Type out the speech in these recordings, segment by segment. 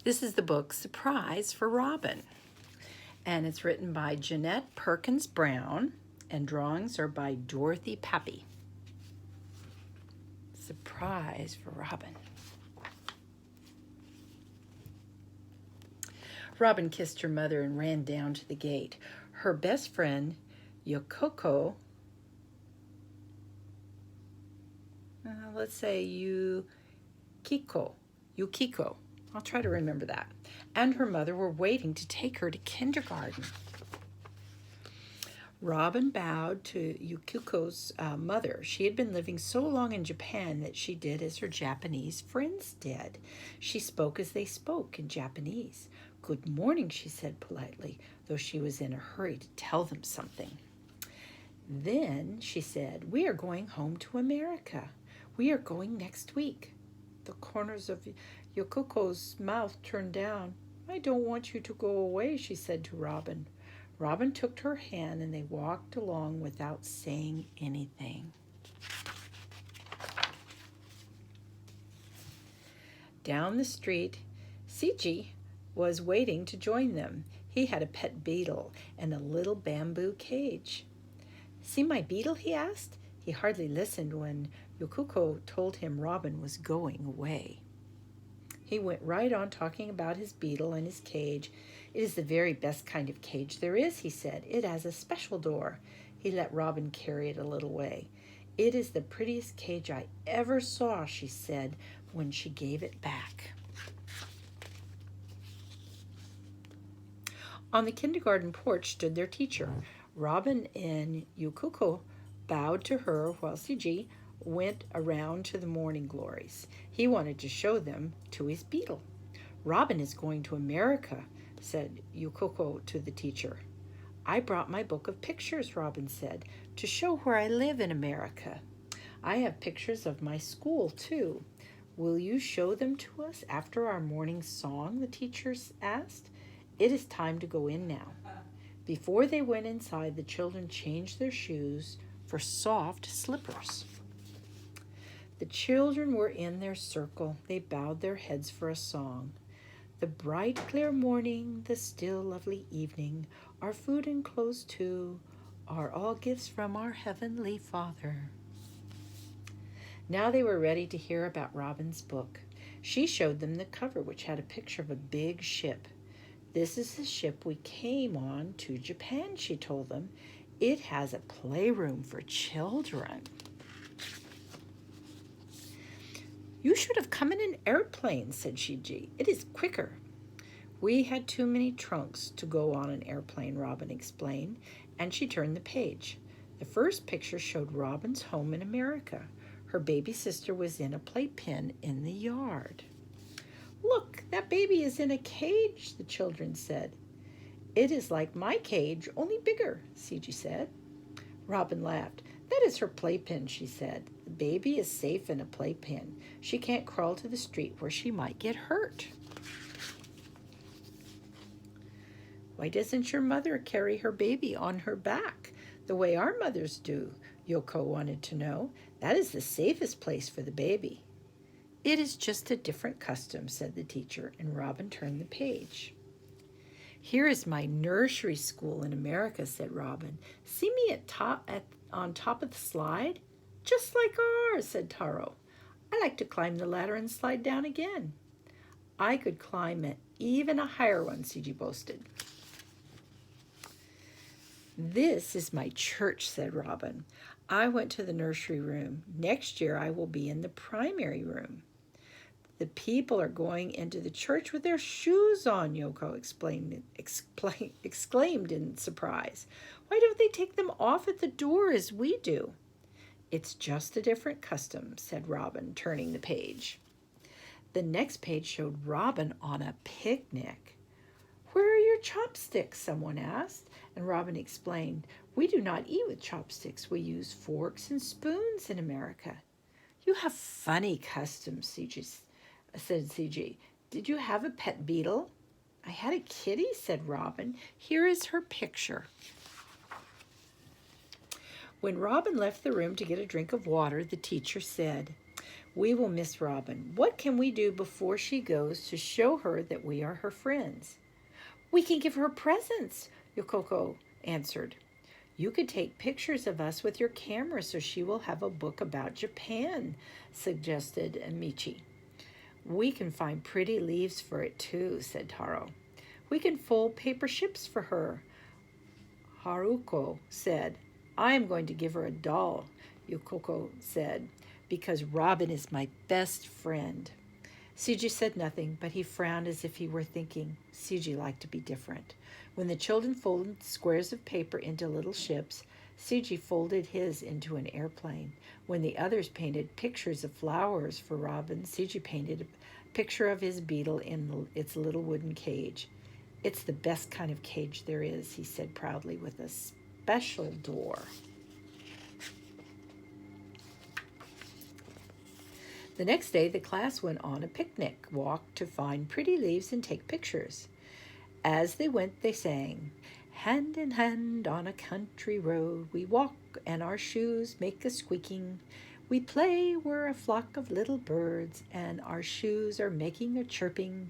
This is the book Surprise for Robin, and it's written by Jeanette Perkins Brown, and drawings are by Dorothy Pappy. Surprise for Robin. Robin kissed her mother and ran down to the gate. Her best friend, Yukiko, Yukiko, I'll try to remember that, and her mother were waiting to take her to kindergarten. Robin bowed to Yukiko's mother. She had been living so long in Japan that she did as her Japanese friends did. She spoke as they spoke in Japanese. "Good morning," she said politely, though she was in a hurry to tell them something. Then she said, "We are going home to America. We are going next week." The corners of Yukiko's mouth turned down. "I don't want you to go away," she said to Robin. Robin took her hand and they walked along without saying anything. Down the street, Seiji was waiting to join them. He had a pet beetle and a little bamboo cage. "See my beetle?" he asked. He hardly listened when Yukiko told him Robin was going away. He went right on talking about his beetle and his cage. "It is the very best kind of cage there is," he said. "It has a special door." He let Robin carry it a little way. "It is the prettiest cage I ever saw," she said when she gave it back. On the kindergarten porch stood their teacher. Robin and Yukiko bowed to her while Seiji went around to the morning glories. He wanted to show them to his beetle. "Robin is going to America," said Yukiko to the teacher. "I brought my book of pictures," Robin said, "to show where I live in America. I have pictures of my school, too. Will you show them to us after our morning song?" the teacher asked. "It is time to go in now." Before they went inside, the children changed their shoes for soft slippers. The children were in their circle. They bowed their heads for a song. "The bright, clear morning, the still, lovely evening, our food and clothes too, are all gifts from our Heavenly Father." Now they were ready to hear about Robin's book. She showed them the cover, which had a picture of a big ship. "This is the ship we came on to Japan," she told them. "It has a playroom for children." "You should have come in an airplane," said Seiji. "It is quicker." "We had too many trunks to go on an airplane," Robin explained, and she turned the page. The first picture showed Robin's home in America. Her baby sister was in a playpen in the yard. "Look, that baby is in a cage," the children said. "It is like my cage, only bigger," Seiji said. Robin laughed. "That is her playpen," she said. "The baby is safe in a playpen. She can't crawl to the street where she might get hurt." "Why doesn't your mother carry her baby on her back, the way our mothers do?" Yoko wanted to know. "That is the safest place for the baby." "It is just a different custom," said the teacher, and Robin turned the page. "Here is my nursery school in America," said Robin. "See me on top of the slide?" "Just like ours," said Taro. "I like to climb the ladder and slide down again." "I could climb even a higher one," Seiji boasted. "This is my church," said Robin. "I went to the nursery room. Next year I will be in the primary room." "The people are going into the church with their shoes on," Yoko exclaimed in surprise. "Why don't they take them off at the door as we do?" "It's just a different custom," said Robin, turning the page. The next page showed Robin on a picnic. "Where are your chopsticks?" someone asked, and Robin explained, "We do not eat with chopsticks. We use forks and spoons in America." "You have funny customs," said Seiji. "Did you have a pet beetle?" "I had a kitty," said Robin. "Here is her picture." When Robin left the room to get a drink of water, the teacher said, We will miss Robin. What can we do before she goes to show her that we are her friends? We can give her presents, Yokoko answered. You could take pictures of us with your camera so she will have a book about Japan, suggested Michi. We can find pretty leaves for it too, said Taro. We can fold paper ships for her, Haruko said. I am going to give her a doll, Yukoko said, because Robin is my best friend. Seiji said nothing, but he frowned as if he were thinking. Seiji liked to be different. When the children folded squares of paper into little ships, Seiji folded his into an airplane. When the others painted pictures of flowers for Robin, Seiji painted a picture of his beetle in its little wooden cage. It's the best kind of cage there is, he said proudly, with a special door. The next day, the class went on a picnic walk to find pretty leaves and take pictures. As they went, they sang, hand in hand on a country road, we walk and our shoes make a squeaking. We play, we're a flock of little birds, and our shoes are making a chirping.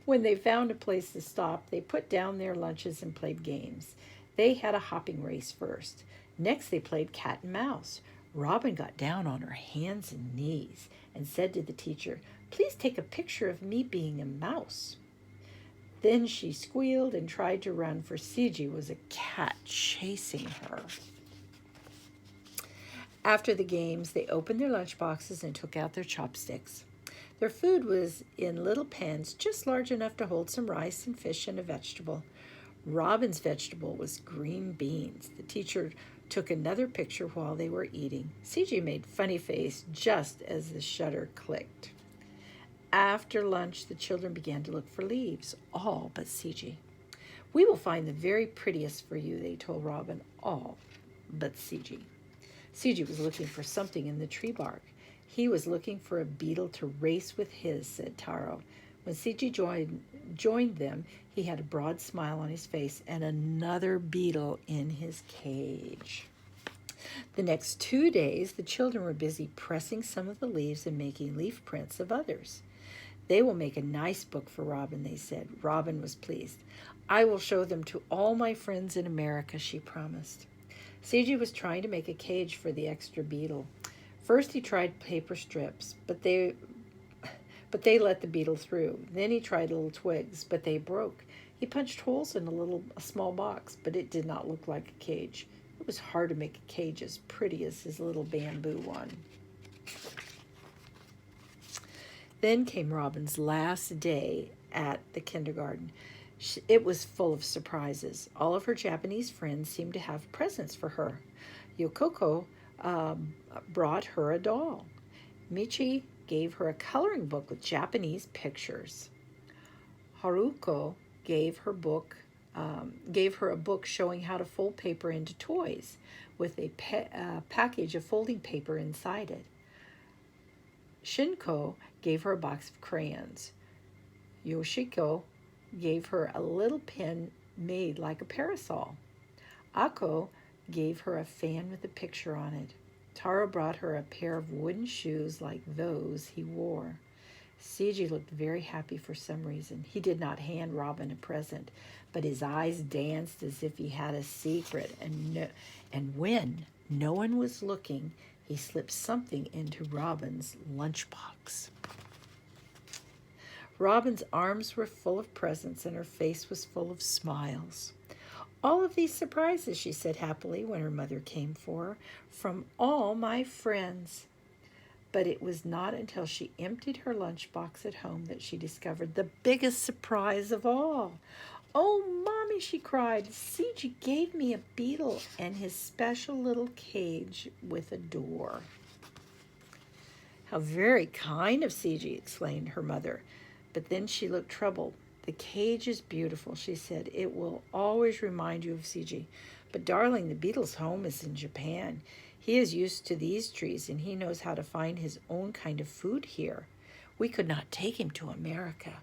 When they found a place to stop, they put down their lunches and played games. They had a hopping race first. Next, they played cat and mouse. Robin got down on her hands and knees and said to the teacher, "Please take a picture of me being a mouse." Then she squealed and tried to run, for Seiji was a cat chasing her. After the games, they opened their lunch boxes and took out their chopsticks. Their food was in little pans just large enough to hold some rice and fish and a vegetable. Robin's vegetable was green beans. The teacher took another picture while they were eating. Seiji made funny face just as the shutter clicked. After lunch, the children began to look for leaves, all but Seiji. We will find the very prettiest for you, they told Robin, all but Seiji. Seiji was looking for something in the tree bark. He was looking for a beetle to race with his, said Taro. When Seiji joined them, he had a broad smile on his face and another beetle in his cage. The next 2 days, the children were busy pressing some of the leaves and making leaf prints of others. They will make a nice book for Robin, they said. Robin was pleased. I will show them to all my friends in America, she promised. Seiji was trying to make a cage for the extra beetle. First he tried paper strips, but they let the beetle through. Then he tried little twigs, but they broke. He punched holes in a small box, but it did not look like a cage. It was hard to make a cage as pretty as his little bamboo one. Then came Robin's last day at the kindergarten. It was full of surprises. All of her Japanese friends seemed to have presents for her. Yokoko brought her a doll. Michi gave her a coloring book with Japanese pictures. Haruko gave her a book showing how to fold paper into toys with a package of folding paper inside it. Shinko gave her a box of crayons. Yoshiko gave her a little pen made like a parasol. Ako gave her a fan with a picture on it. Taro brought her a pair of wooden shoes like those he wore. Seiji looked very happy for some reason. He did not hand Robin a present, but his eyes danced as if he had a secret. And when no one was looking, he slipped something into Robin's lunchbox. Robin's arms were full of presents and her face was full of smiles. All of these surprises, she said happily when her mother came for her, from all my friends. But it was not until she emptied her lunchbox at home that she discovered the biggest surprise of all. "Oh, Mommy," she cried, "Seiji gave me a beetle and his special little cage with a door." "How very kind of Seiji," exclaimed her mother. But then she looked troubled. "The cage is beautiful," she said. "It will always remind you of Seiji. But darling, the beetle's home is in Japan. He is used to these trees and he knows how to find his own kind of food here. We could not take him to America."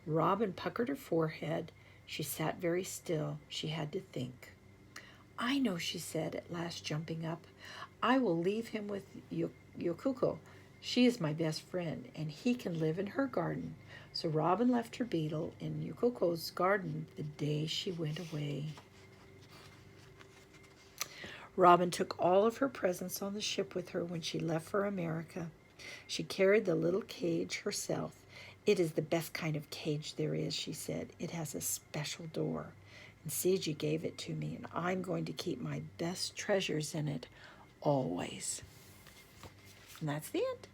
Robin puckered her forehead. She sat very still. She had to think. "I know," she said, at last jumping up. "I will leave him with Yokuko. She is my best friend, and he can live in her garden. So Robin left her beetle in Yukuko's garden the day she went away. Robin took all of her presents on the ship with her when she left for America. She carried the little cage herself. It is the best kind of cage there is, she said. It has a special door. And Siji gave it to me, and I'm going to keep my best treasures in it always. And that's the end.